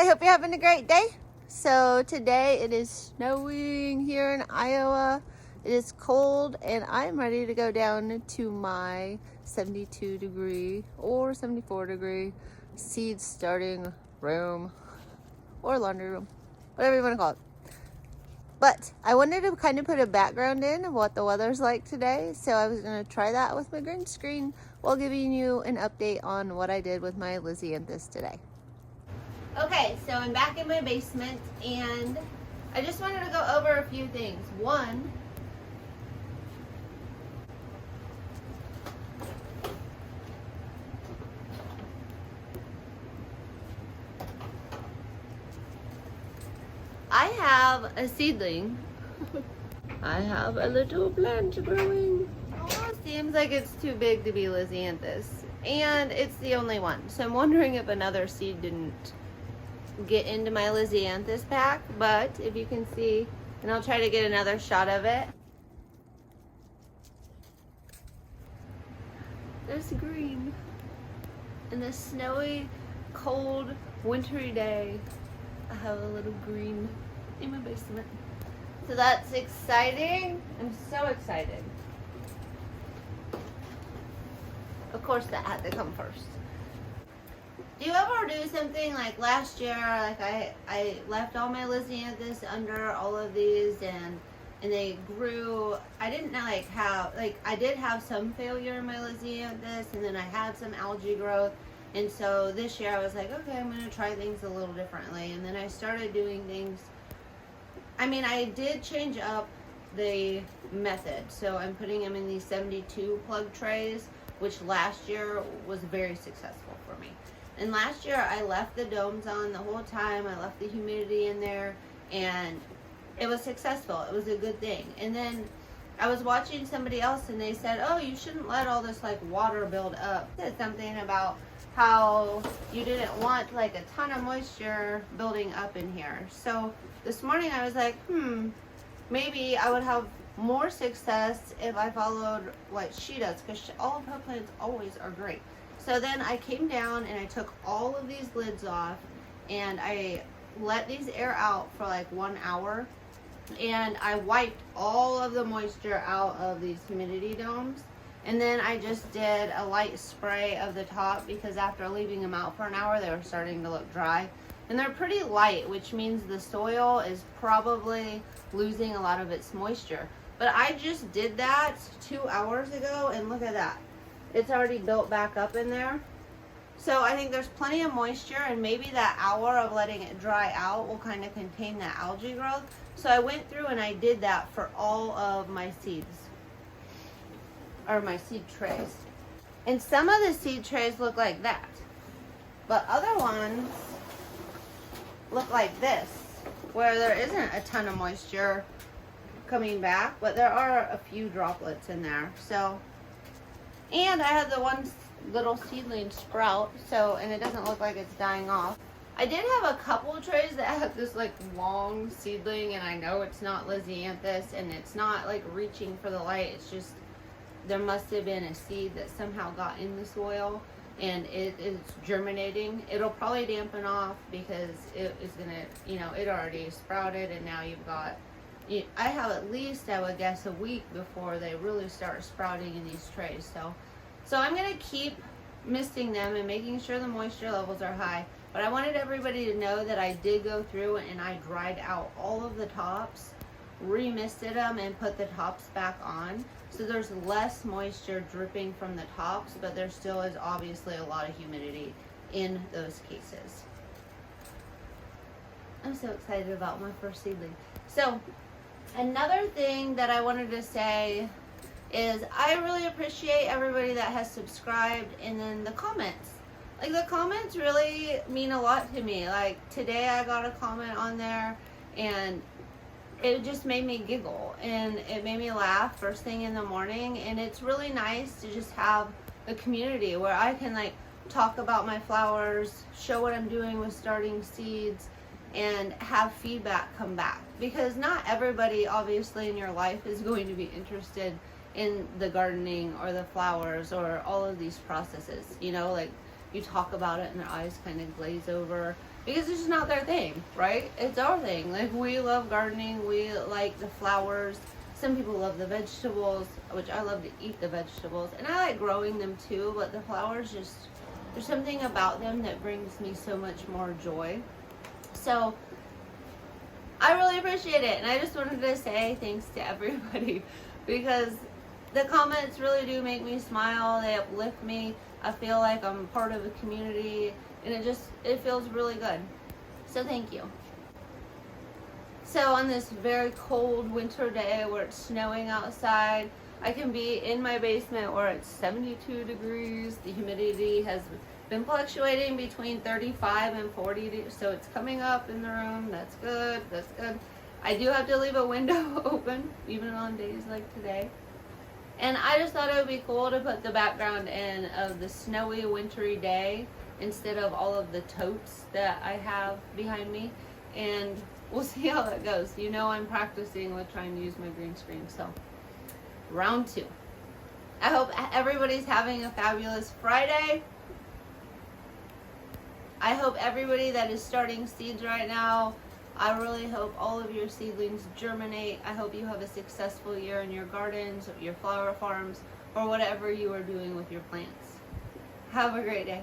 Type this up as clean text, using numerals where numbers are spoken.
I hope you're having a great day. So today it is snowing here in Iowa. It is cold and I'm ready to go down to my 72 degree or 74 degree seed starting room or laundry room, whatever you want to call it. But I wanted to kind of put a background in of what the weather's like today. So I was going to try that with my green screen while giving you an update on what I did with my Lisianthus today. Okay, so I'm back in my basement and I just wanted to go over a few things. One, I have a seedling. I have a little plant growing. Almost seems like it's too big to be Lisianthus, and it's the only one. So I'm wondering if another seed didn't get into my Lisianthus pack, but if you can see, and I'll try to get another shot of it. There's green. In this snowy, cold, wintry day, I have a little green in my basement. So that's exciting. I'm so excited. Of course that had to come first. Do you ever do something like last year, like I left all my Lisianthus under all of these and they grew. I didn't like have, I did have some failure in my Lisianthus and then I had some algae growth. And so this year I was like, okay, I'm going to try things a little differently. And then I started doing things. I mean, I did change up the method. So I'm putting them in these 72 plug trays, which last year was very successful for me. And last year I left the domes on the whole time. I left the humidity in there and it was successful. It was a good thing. And then I was watching somebody else and they said, oh, you shouldn't let all this like water build up. Said something about how you didn't want like a ton of moisture building up in here. So this morning I was like, maybe I would have more success if I followed what she does, because all of her plants always are great. So then I came down and I took all of these lids off and I let these air out for like 1 hour and I wiped all of the moisture out of these humidity domes. And then I just did a light spray of the top because after leaving them out for an hour, they were starting to look dry. And they're pretty light, which means the soil is probably losing a lot of its moisture. But I just did that 2 hours ago and look at that. It's already built back up in there. So I think there's plenty of moisture and maybe that hour of letting it dry out will kind of contain that algae growth. So I went through and I did that for all of my seeds. Or my seed trays. And some of the seed trays look like that. But other ones look like this, where there isn't a ton of moisture coming back, but there are a few droplets in there. So, and I had the one little seedling sprout, so, and it doesn't look like it's dying off. I did have a couple of trays that have this like long seedling, and I know it's not Lisianthus, and it's not like reaching for the light. It's just, there must have been a seed that somehow got in the soil and it is germinating. It'll probably dampen off because it is gonna, you know, it already sprouted and now you've got, I have at least, I would guess, a week before they really start sprouting in these trays. So I'm gonna keep misting them and making sure the moisture levels are high. But I wanted everybody to know that I did go through and I dried out all of the tops, remisted them and put the tops back on. So there's less moisture dripping from the tops, but there still is obviously a lot of humidity in those cases. I'm so excited about my first seedling. So another thing that I wanted to say is I really appreciate everybody that has subscribed, and then the comments. Like the comments really mean a lot to me. Like today I got a comment on there and it just made me giggle and it made me laugh first thing in the morning. And it's really nice to just have a community where I can like talk about my flowers, show what I'm doing with starting seeds, and have feedback come back. Because not everybody obviously in your life is going to be interested in the gardening or the flowers or all of these processes. You know, like you talk about it and their eyes kind of glaze over because it's just not their thing, right? It's our thing. Like, we love gardening, we like the flowers. Some people love the vegetables, which I love to eat the vegetables, and I like growing them too, but the flowers just, there's something about them that brings me so much more joy. So I really appreciate it, and I just wanted to say thanks to everybody because the comments really do make me smile. They uplift me. I feel like I'm part of a community, and it feels really good. So thank you. So on this very cold winter day where it's snowing outside, I can be in my basement where it's 72 degrees. The humidity has been fluctuating between 35 and 40, so it's coming up in the room. That's good, that's good. I do have to leave a window open, even on days like today. And I just thought it would be cool to put the background in of the snowy, wintry day instead of all of the totes that I have behind me. And we'll see how that goes. You know, I'm practicing with trying to use my green screen. So, round 2. I hope everybody's having a fabulous Friday. I hope everybody that is starting seeds right now, I really hope all of your seedlings germinate. I hope you have a successful year in your gardens, your flower farms, or whatever you are doing with your plants. Have a great day.